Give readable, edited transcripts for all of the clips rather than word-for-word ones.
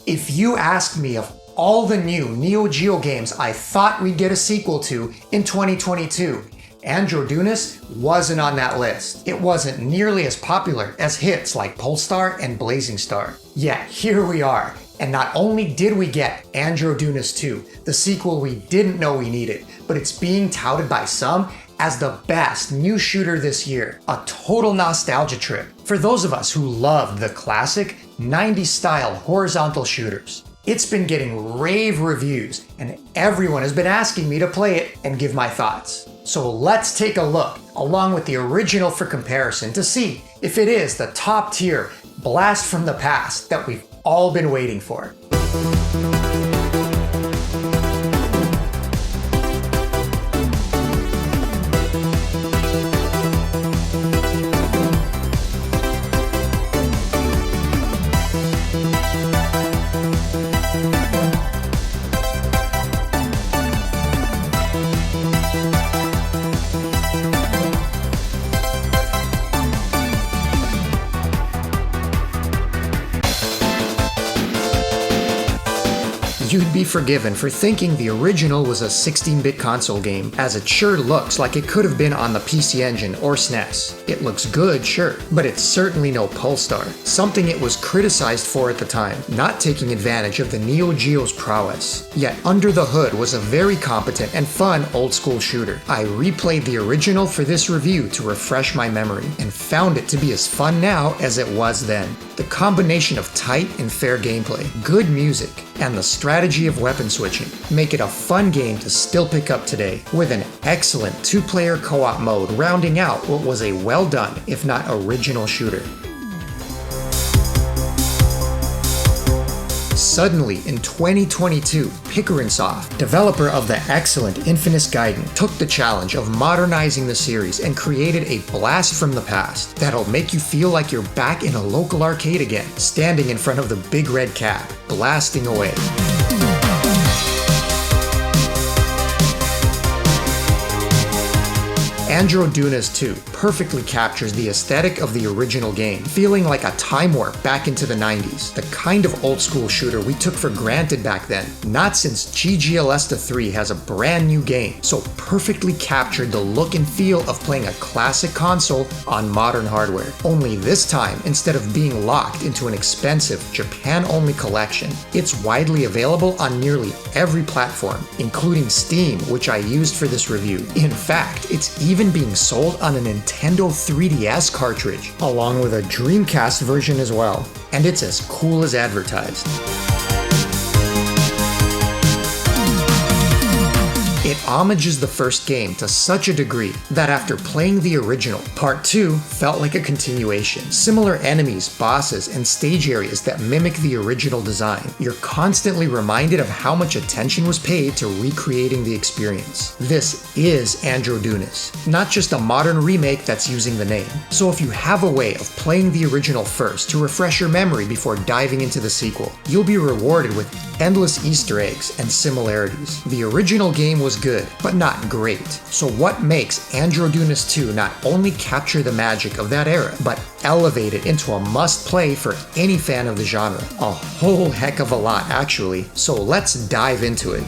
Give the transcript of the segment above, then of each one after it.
If you asked me of all the new Neo Geo games I thought we'd get a sequel to in 2022, Andro Dunos wasn't on that list. It wasn't nearly as popular as hits like Polestar and Blazing Star. Yet here we are, and not only did we get Andro Dunos II, the sequel we didn't know we needed, but it's being touted by some as the best new shooter this year. A total nostalgia trip for those of us who loved the classic 90s style horizontal shooters. It's been getting rave reviews, and everyone has been asking me to play it and give my thoughts. So let's take a look, along with the original for comparison, to see if it is the top tier blast from the past that we've all been waiting for. You'd be forgiven for thinking the original was a 16-bit console game, as it sure looks like it could have been on the PC Engine or SNES. It looks good, sure, but it's certainly no Polestar, something it was criticized for at the time, not taking advantage of the Neo Geo's prowess. Yet under the hood was a very competent and fun old-school shooter. I replayed the original for this review to refresh my memory, and found it to be as fun now as it was then. The combination of tight and fair gameplay, good music, and the strategy of weapon switching make it a fun game to still pick up today, with an excellent 2-player co-op mode rounding out what was a well-done, if not original shooter. Suddenly, in 2022, PIXELHEART, developer of the excellent Infamous Gaiden, took the challenge of modernizing the series and created a blast from the past that'll make you feel like you're back in a local arcade again, standing in front of the big red cap, blasting away. Andro Dunos II perfectly captures the aesthetic of the original game, feeling like a time warp back into the 90s, the kind of old school shooter we took for granted back then. Not since GGLS 3 has a brand new game so perfectly captured the look and feel of playing a classic console on modern hardware. Only this time, instead of being locked into an expensive Japan-only collection, it's widely available on nearly every platform, including Steam, which I used for this review. In fact, it's even being sold on a Nintendo 3DS cartridge, along with a Dreamcast version as well. And it's as cool as advertised. It homages the first game to such a degree that after playing the original, Part 2 felt like a continuation. Similar enemies, bosses, and stage areas that mimic the original design. You're constantly reminded of how much attention was paid to recreating the experience. This is Andro Dunos, not just a modern remake that's using the name. So if you have a way of playing the original first to refresh your memory before diving into the sequel, you'll be rewarded with endless Easter eggs and similarities. The original game was good, but not great. So what makes Andro Dunos II not only capture the magic of that era, but elevate it into a must-play for any fan of the genre? A whole heck of a lot, actually. So let's dive into it.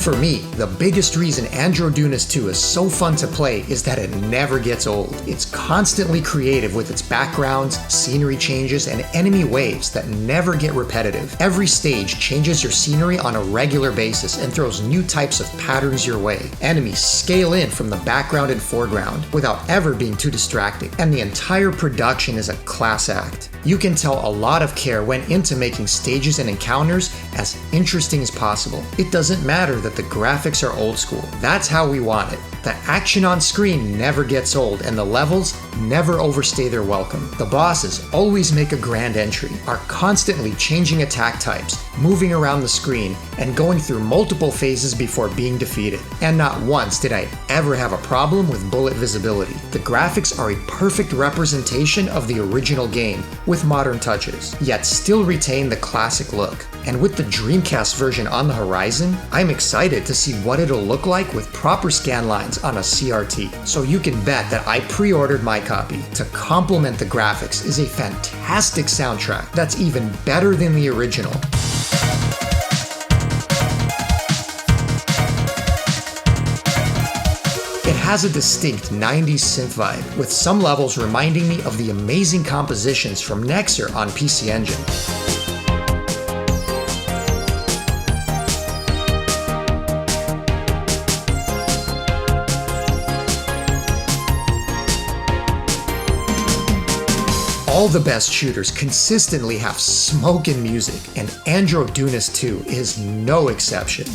For me, the biggest reason Andro Dunos II is so fun to play is that it never gets old. It's constantly creative with its backgrounds, scenery changes, and enemy waves that never get repetitive. Every stage changes your scenery on a regular basis and throws new types of patterns your way. Enemies scale in from the background and foreground without ever being too distracting, and the entire production is a class act. You can tell a lot of care went into making stages and encounters as interesting as possible. It doesn't matter that the graphics are old school. That's how we want it. The action on screen never gets old, and the levels never overstay their welcome. The bosses always make a grand entry, are constantly changing attack types, moving around the screen, and going through multiple phases before being defeated. And not once did I ever have a problem with bullet visibility. The graphics are a perfect representation of the original game, with modern touches, yet still retain the classic look. And with the Dreamcast version on the horizon, I'm excited to see what it'll look like with proper scan lines on a CRT. So you can bet that I pre-ordered my copy. To complement the graphics is a fantastic soundtrack that's even better than the original. It has a distinct 90s synth vibe, with some levels reminding me of the amazing compositions from Nexer on PC Engine. All the best shooters consistently have smokin' music, and Andro Dunos II is no exception.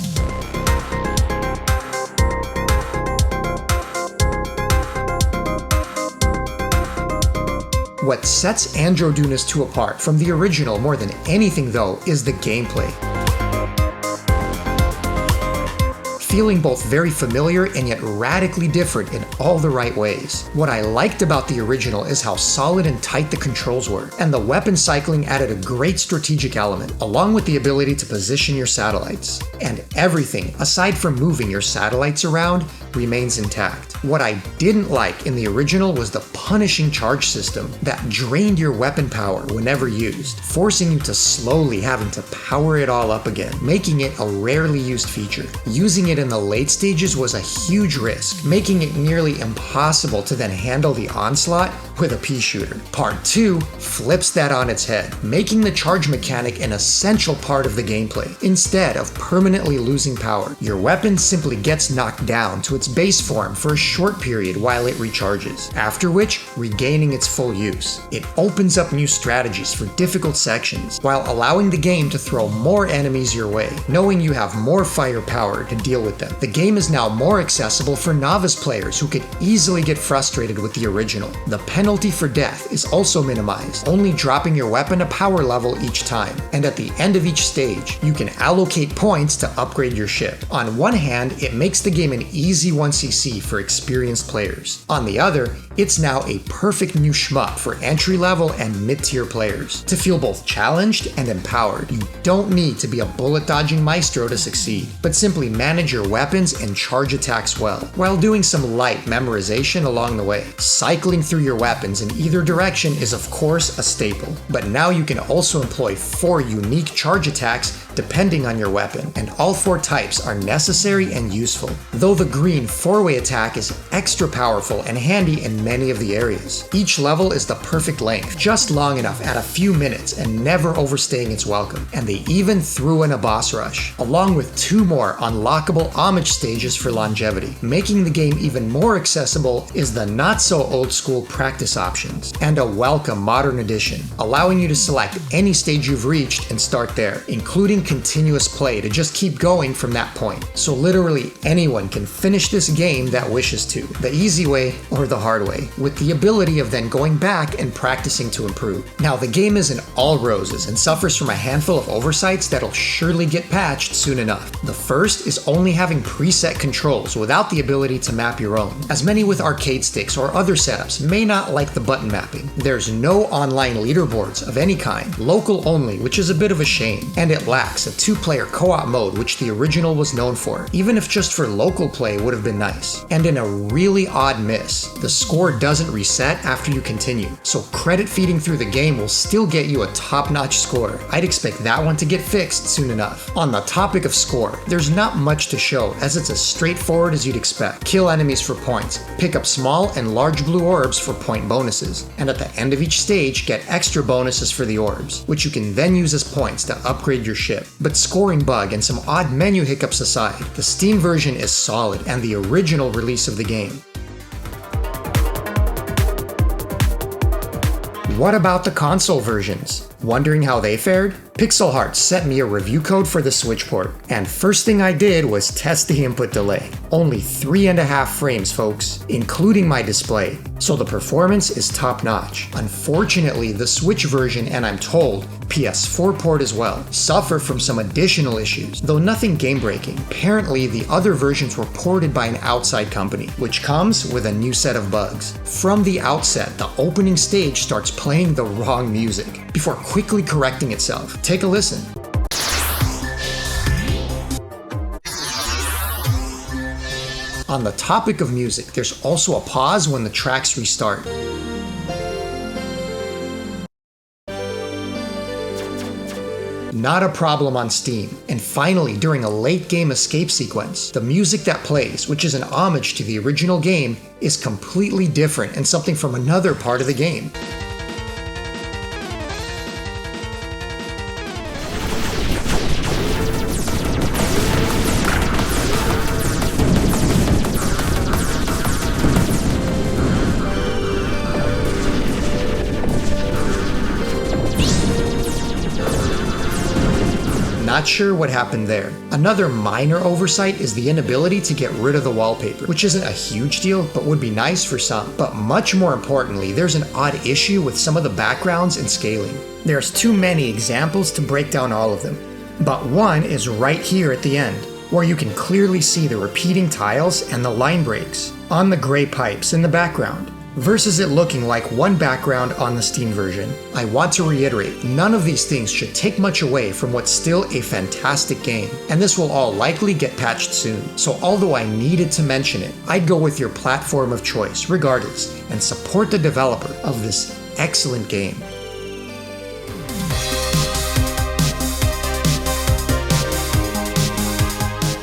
What sets Andro Dunos II apart from the original more than anything though is the gameplay. Feeling both very familiar and yet radically different in all the right ways. What I liked about the original is how solid and tight the controls were, and the weapon cycling added a great strategic element, along with the ability to position your satellites. And everything, aside from moving your satellites around, remains intact. What I didn't like in the original was the punishing charge system that drained your weapon power whenever used, forcing you to slowly having to power it all up again, making it a rarely used feature. Using it in the late stages was a huge risk, making it nearly impossible to then handle the onslaught with a pea shooter. Part 2 flips that on its head, making the charge mechanic an essential part of the gameplay. Instead of permanently losing power, your weapon simply gets knocked down to its base form for a short period while it recharges, after which regaining its full use. It opens up new strategies for difficult sections, while allowing the game to throw more enemies your way, knowing you have more firepower to deal with them. The game is now more accessible for novice players who could easily get frustrated with the original. The penalty for death is also minimized, only dropping your weapon a power level each time, and at the end of each stage, you can allocate points to upgrade your ship. On one hand, it makes the game an easy 1cc for experienced players. On the other, it's now a perfect new shmup for entry-level and mid-tier players. To feel both challenged and empowered, you don't need to be a bullet-dodging maestro to succeed, but simply manage your weapons and charge attacks well, while doing some light memorization along the way. Cycling through your weapons in either direction is of course a staple, but now you can also employ 4 unique charge attacks depending on your weapon, and all 4 types are necessary and useful, though the green 4-way attack is extra powerful and handy in many of the areas. Each level is the perfect length, just long enough at a few minutes and never overstaying its welcome, and they even threw in a boss rush, along with 2 more unlockable homage stages for longevity. Making the game even more accessible is the not-so-old-school practice options, and a welcome modern addition, allowing you to select any stage you've reached and start there, including continuous play to just keep going from that point. So literally anyone can finish this game that wishes to, the easy way or the hard way, with the ability of then going back and practicing to improve. Now the game isn't all roses and suffers from a handful of oversights that'll surely get patched soon enough. The first is only having preset controls without the ability to map your own, as many with arcade sticks or other setups may not like the button mapping. There's no online leaderboards of any kind, local only, which is a bit of a shame, and it lacks a 2-player co-op mode which the original was known for, even if just for local play would have been nice. And in a really odd miss, the score doesn't reset after you continue, so credit feeding through the game will still get you a top-notch score. I'd expect that one to get fixed soon enough. On the topic of score, there's not much to show as it's as straightforward as you'd expect. Kill enemies for points, pick up small and large blue orbs for point bonuses, and at the end of each stage get extra bonuses for the orbs, which you can then use as points to upgrade your ship. But scoring bug and some odd menu hiccups aside, the Steam version is solid and the original release of the game. What about the console versions? Wondering how they fared? PIXELHEART sent me a review code for the Switch port, and first thing I did was test the input delay. Only 3.5 frames, folks, including my display, so the performance is top notch. Unfortunately, the Switch version, and I'm told PS4 port as well, suffer from some additional issues, though nothing game-breaking. Apparently, the other versions were ported by an outside company, which comes with a new set of bugs. From the outset, the opening stage starts playing the wrong music, before quickly correcting itself. Take a listen. On the topic of music, there's also a pause when the tracks restart. Not a problem on Steam. And finally, during a late game escape sequence, the music that plays, which is an homage to the original game, is completely different and something from another part of the game. Not sure what happened there. Another minor oversight is the inability to get rid of the wallpaper, which isn't a huge deal, but would be nice for some. But much more importantly, there's an odd issue with some of the backgrounds and scaling. There's too many examples to break down all of them. But one is right here at the end, where you can clearly see the repeating tiles and the line breaks on the gray pipes in the background, versus it looking like one background on the Steam version. I want to reiterate, none of these things should take much away from what's still a fantastic game, and this will all likely get patched soon. So although I needed to mention it, I'd go with your platform of choice regardless, and support the developer of this excellent game.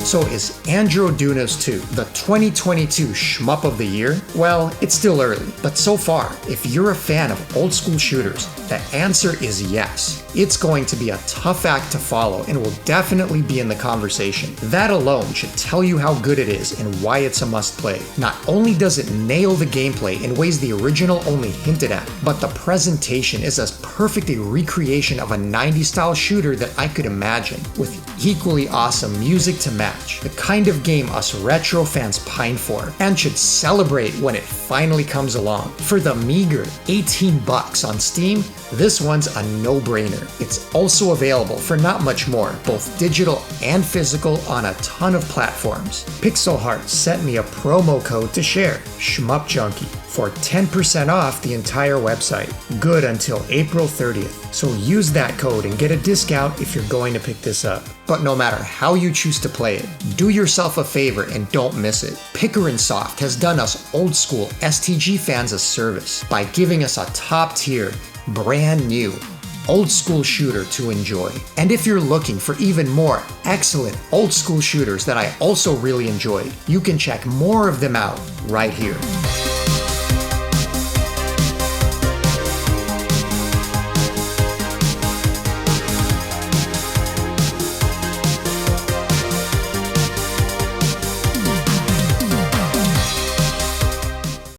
So is Andro Dunos II the 2022 Shmup of the Year? Well, it's still early, but so far, if you're a fan of old school shooters, the answer is yes. It's going to be a tough act to follow and will definitely be in the conversation. That alone should tell you how good it is and why it's a must play. Not only does it nail the gameplay in ways the original only hinted at, but the presentation is as perfect a recreation of a 90s style shooter that I could imagine, with equally awesome music to match. The kind of game us retro fans pine for, and should celebrate when it finally comes along. For the meager $18 on Steam, this one's a no-brainer. It's also available for not much more, both digital and physical on a ton of platforms. PIXELHEART sent me a promo code to share, Shmup Junkie, for 10% off the entire website. Good until April 30th. So use that code and get a discount if you're going to pick this up. But no matter how you choose to play it, do yourself a favor and don't miss it. Picker & Soft has done us old school STG fans a service by giving us a top tier, brand new, old school shooter to enjoy. And if you're looking for even more excellent old school shooters that I also really enjoyed, you can check more of them out right here.